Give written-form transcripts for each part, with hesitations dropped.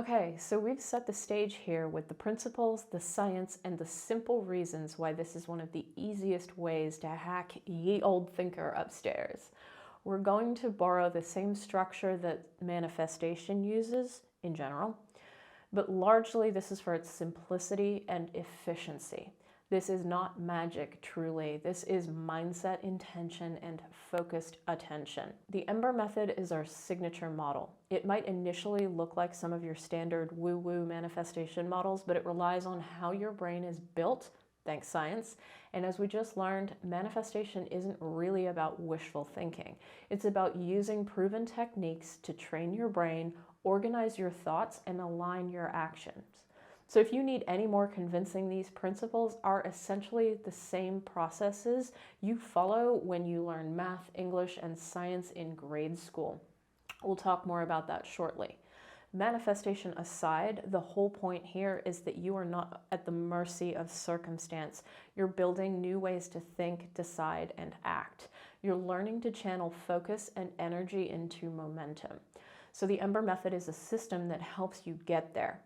Okay, so we've set the stage here with the principles, the science, and the simple reasons why this is one of the easiest ways to hack ye old thinker upstairs. We're going to borrow the same structure that manifestation uses in general, but largely this is for its simplicity and efficiency. This is not magic, truly. This is mindset, intention, and focused attention. The Ember Method is our signature model. It might initially look like some of your standard woo-woo manifestation models, but it relies on how your brain is built, thanks science. And as we just learned, manifestation isn't really about wishful thinking. It's about using proven techniques to train your brain, organize your thoughts, and align your actions. So if you need any more convincing, these principles are essentially the same processes you follow when you learn math, English, and science in grade school. We'll talk more about that shortly. Manifestation aside, the whole point here is that you are not at the mercy of circumstance. You're building new ways to think, decide, and act. You're learning to channel focus and energy into momentum. So the Ember Method is a system that helps you get there.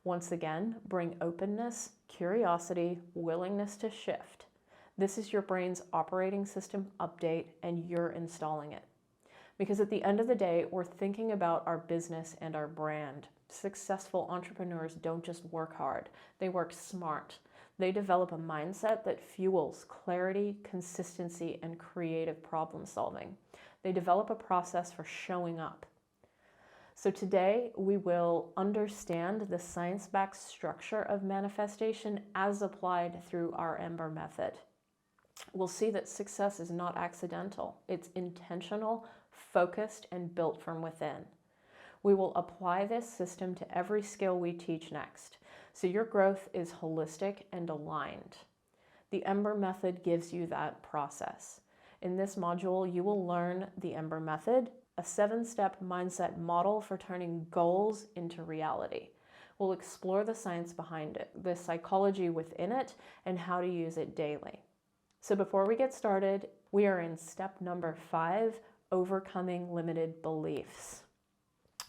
Once again, bring openness, curiosity, willingness to shift. This is your brain's operating system update, and you're installing it. Because at the end of the day, we're thinking about our business and our brand. Successful entrepreneurs don't just work hard, they work smart. They develop a mindset that fuels clarity, consistency, and creative problem solving. They develop a process for showing up. So today we will understand the science-backed structure of manifestation as applied through our Ember Method. We'll see that success is not accidental. It's intentional, focused, and built from within. We will apply this system to every skill we teach next, so your growth is holistic and aligned. The Ember Method gives you that process. In this module, you will learn the Ember Method, a 7-step mindset model for turning goals into reality. We'll explore the science behind it, the psychology within it, and how to use it daily. So before we get started, we are in step number 5, overcoming limited beliefs.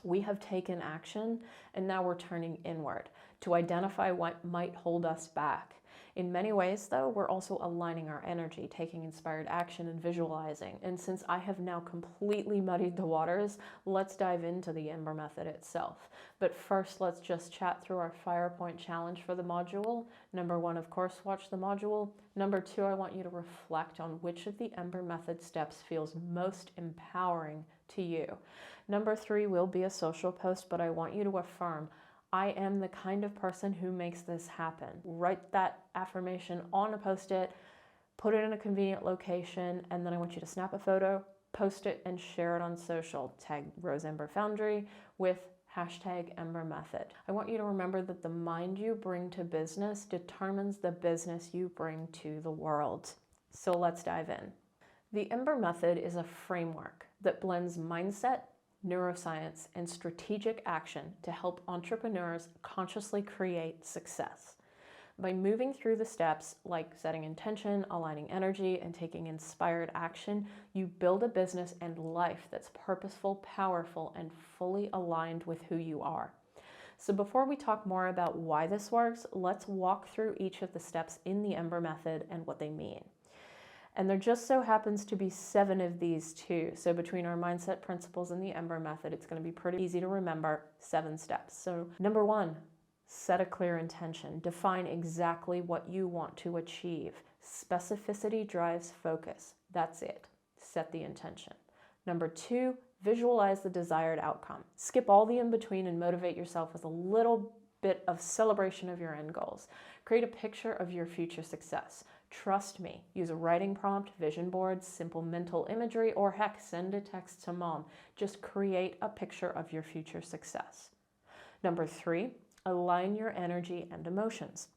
We have taken action, and now we're turning inward to identify what might hold us back. In many ways, though, we're also aligning our energy, taking inspired action and visualizing. And since I have now completely muddied the waters, let's dive into the Ember Method itself. But first, let's just chat through our Fire Point challenge for the module. Number 1, of course, watch the module. Number 2, I want you to reflect on which of the Ember Method steps feels most empowering to you. Number 3 will be a social post, but I want you to affirm, I am the kind of person who makes this happen. Write that affirmation on a Post-it, put it in a convenient location, and then I want you to snap a photo, post it, and share it on social. Tag Rose Ember Foundry with hashtag Ember Method. I want you to remember that the mind you bring to business determines the business you bring to the world. So let's dive in. The Ember Method is a framework that blends mindset, neuroscience, and strategic action to help entrepreneurs consciously create success. By moving through the steps like setting intention, aligning energy, and taking inspired action, you build a business and life that's purposeful, powerful, and fully aligned with who you are. So before we talk more about why this works, let's walk through each of the steps in the Ember Method and what they mean. And there just so happens to be 7 of these too. So between our mindset principles and the Ember Method, it's going to be pretty easy to remember 7 steps. So number 1, set a clear intention. Define exactly what you want to achieve. Specificity drives focus. That's it. Set the intention. Number 2, visualize the desired outcome. Skip all the in-between and motivate yourself with a little bit of celebration of your end goals. Create a picture of your future success. Trust me, use a writing prompt, vision board, simple mental imagery, or heck, send a text to mom. Just create a picture of your future success. Number 3, align your energy and emotions.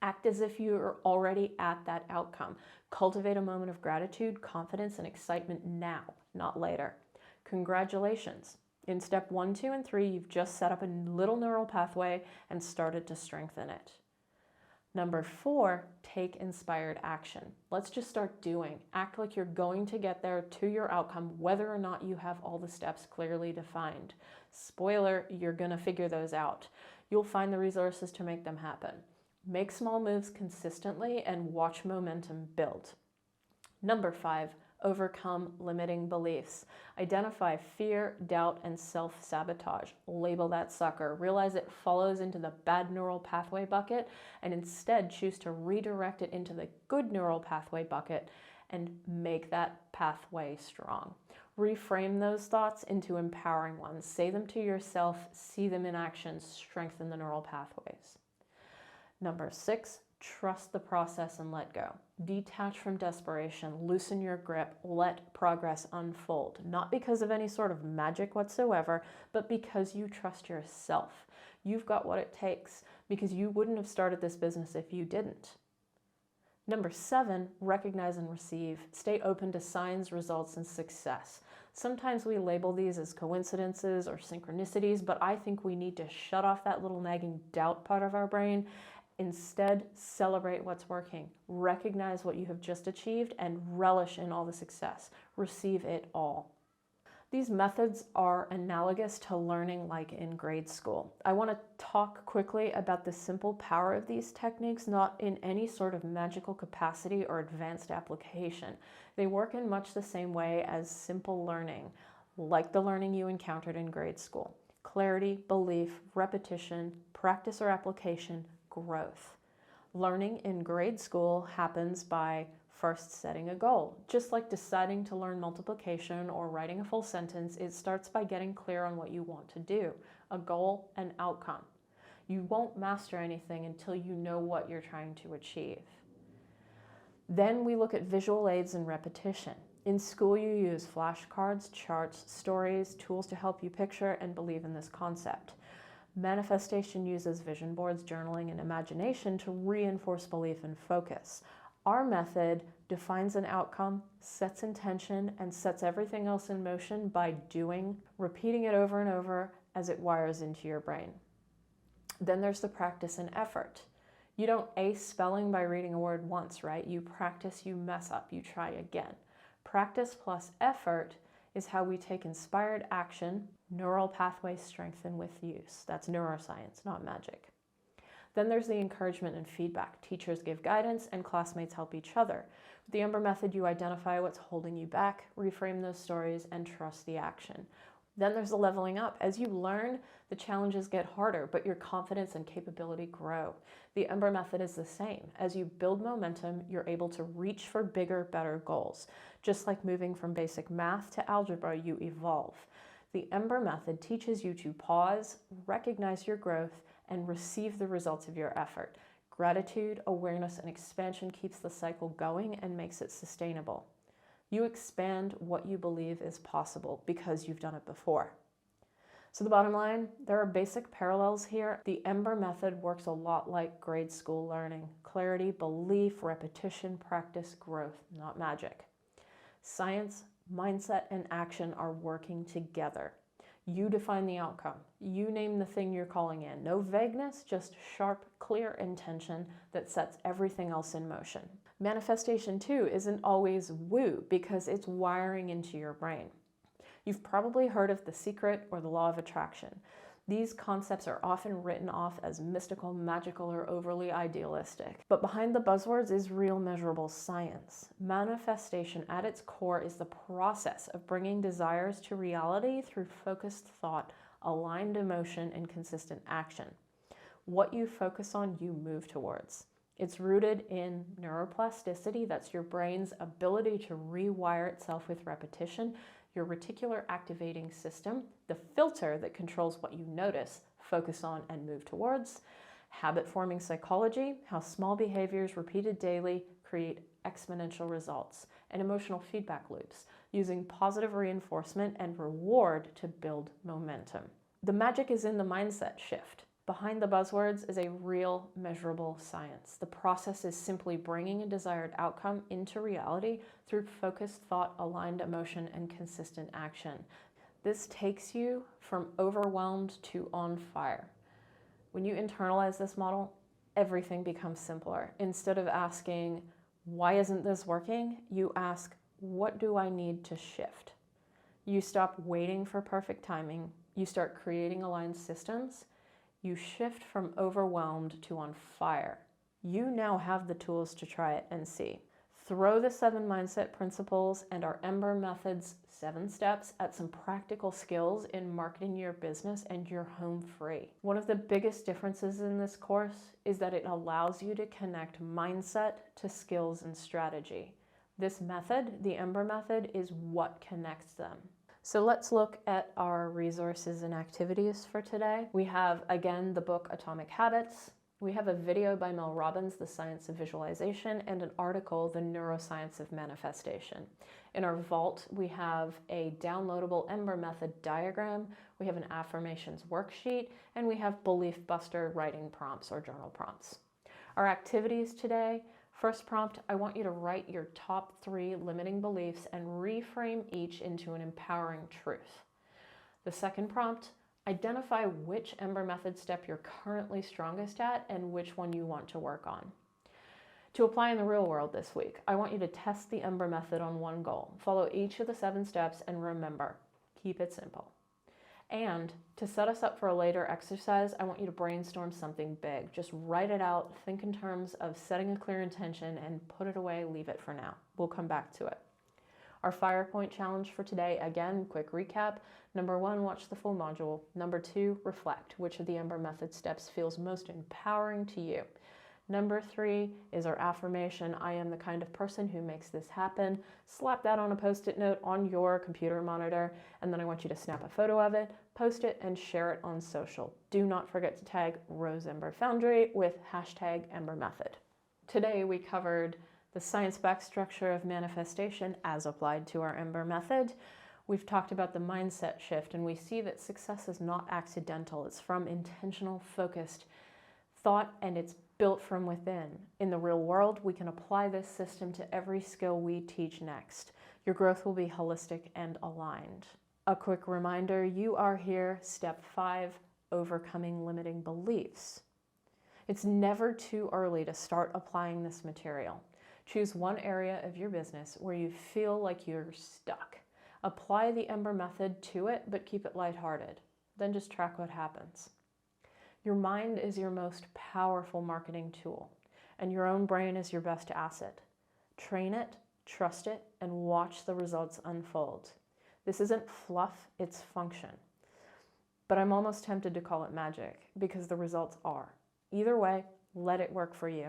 Act as if you're already at that outcome. Cultivate a moment of gratitude, confidence, and excitement now, not later. Congratulations. In step 1, 2, and 3, you've just set up a little neural pathway and started to strengthen it. Number 4, take inspired action. Let's just start doing. Act like you're going to get there to your outcome, whether or not you have all the steps clearly defined. Spoiler, you're going to figure those out. You'll find the resources to make them happen. Make small moves consistently and watch momentum build. Number 5, overcome limiting beliefs. Identify fear, doubt, and self-sabotage. Label that sucker. Realize it follows into the bad neural pathway bucket, and instead choose to redirect it into the good neural pathway bucket and make that pathway strong. Reframe those thoughts into empowering ones. Say them to yourself, see them in action, strengthen the neural pathways. Number 6, trust the process and let go. Detach from desperation, loosen your grip, let progress unfold. Not because of any sort of magic whatsoever, but because you trust yourself. You've got what it takes, because you wouldn't have started this business if you didn't. Number 7, recognize and receive. Stay open to signs, results, and success. Sometimes we label these as coincidences or synchronicities, but I think we need to shut off that little nagging doubt part of our brain. Instead, celebrate what's working. Recognize what you have just achieved and relish in all the success. Receive it all. These methods are analogous to learning like in grade school. I want to talk quickly about the simple power of these techniques, not in any sort of magical capacity or advanced application. They work in much the same way as simple learning, like the learning you encountered in grade school. Clarity, belief, repetition, practice or application, growth. Learning in grade school happens by first setting a goal. Just like deciding to learn multiplication or writing a full sentence, it starts by getting clear on what you want to do, a goal and outcome. You won't master anything until you know what you're trying to achieve. Then we look at visual aids and repetition. In school, you use flashcards, charts, stories, tools to help you picture and believe in this concept. Manifestation uses vision boards, journaling, and imagination to reinforce belief and focus. Our method defines an outcome, sets intention, and sets everything else in motion by doing, repeating it over and over as it wires into your brain. Then there's the practice and effort. You don't ace spelling by reading a word once, right? You practice, you mess up, you try again. Practice plus effort is how we take inspired action, neural pathways strengthen with use. That's neuroscience, not magic. Then there's the encouragement and feedback. Teachers give guidance and classmates help each other. With the Ember Method, you identify what's holding you back, reframe those stories, and trust the action. Then there's the leveling up. As you learn, the challenges get harder, but your confidence and capability grow. The Ember Method is the same. As you build momentum, you're able to reach for bigger, better goals. Just like moving from basic math to algebra, you evolve. The Ember Method teaches you to pause, recognize your growth, and receive the results of your effort. Gratitude, awareness, and expansion keeps the cycle going and makes it sustainable. You expand what you believe is possible because you've done it before. So the bottom line, there are basic parallels here. The Ember Method works a lot like grade school learning. Clarity, belief, repetition, practice, growth, not magic. Science, mindset, and action are working together. You define the outcome. You name the thing you're calling in. No vagueness, just sharp, clear intention that sets everything else in motion. Manifestation, too, isn't always woo because it's wiring into your brain. You've probably heard of The Secret or the Law of Attraction. These concepts are often written off as mystical, magical, or overly idealistic. But behind the buzzwords is real measurable science. Manifestation at its core is the process of bringing desires to reality through focused thought, aligned emotion, and consistent action. What you focus on, you move towards. It's rooted in neuroplasticity, that's your brain's ability to rewire itself with repetition, your reticular activating system, the filter that controls what you notice, focus on, and move towards, habit-forming psychology, how small behaviors repeated daily create exponential results, and emotional feedback loops, using positive reinforcement and reward to build momentum. The magic is in the mindset shift. Behind the buzzwords is a real measurable science. The process is simply bringing a desired outcome into reality through focused thought, aligned emotion, and consistent action. This takes you from overwhelmed to on fire. When you internalize this model, everything becomes simpler. Instead of asking, why isn't this working? You ask, what do I need to shift? You stop waiting for perfect timing. You start creating aligned systems. You shift from overwhelmed to on fire. You now have the tools to try it and see. Throw the 7 mindset principles and our Ember Method's 7 steps at some practical skills in marketing your business and you're home free. One of the biggest differences in this course is that it allows you to connect mindset to skills and strategy. This method, the Ember Method, is what connects them. So let's look at our resources and activities for today. We have, again, the book Atomic Habits. We have a video by Mel Robbins, The Science of Visualization, and an article, The Neuroscience of Manifestation. In our vault, we have a downloadable Ember Method diagram, we have an affirmations worksheet, and we have belief buster writing prompts or journal prompts. Our activities today: first prompt, I want you to write your top 3 limiting beliefs and reframe each into an empowering truth. The second prompt, identify which Ember Method step you're currently strongest at and which one you want to work on. To apply in the real world this week, I want you to test the Ember Method on one goal. Follow each of the 7 steps and remember, keep it simple. And to set us up for a later exercise, I want you to brainstorm something big. Just write it out, think in terms of setting a clear intention, and put it away, leave it for now. We'll come back to it. Our Fire Point challenge for today, again, quick recap. Number 1, watch the full module. Number 2, reflect. Which of the Ember Method steps feels most empowering to you? Number 3 is our affirmation, I am the kind of person who makes this happen. Slap that on a Post-it note on your computer monitor, and then I want you to snap a photo of it, post it, and share it on social. Do not forget to tag Rose Ember Foundry with hashtag Ember Method. Today we covered the science-backed structure of manifestation as applied to our Ember Method. We've talked about the mindset shift, and we see that success is not accidental. It's from intentional, focused thought, and it's built from within. In the real world, we can apply this system to every skill we teach next. Your growth will be holistic and aligned. A quick reminder, you are here, step 5, overcoming limiting beliefs. It's never too early to start applying this material. Choose one area of your business where you feel like you're stuck. Apply the Ember Method to it, but keep it lighthearted. Then just track what happens. Your mind is your most powerful marketing tool, and your own brain is your best asset. Train it, trust it, and watch the results unfold. This isn't fluff, it's function. But I'm almost tempted to call it magic, because the results are. Either way, let it work for you.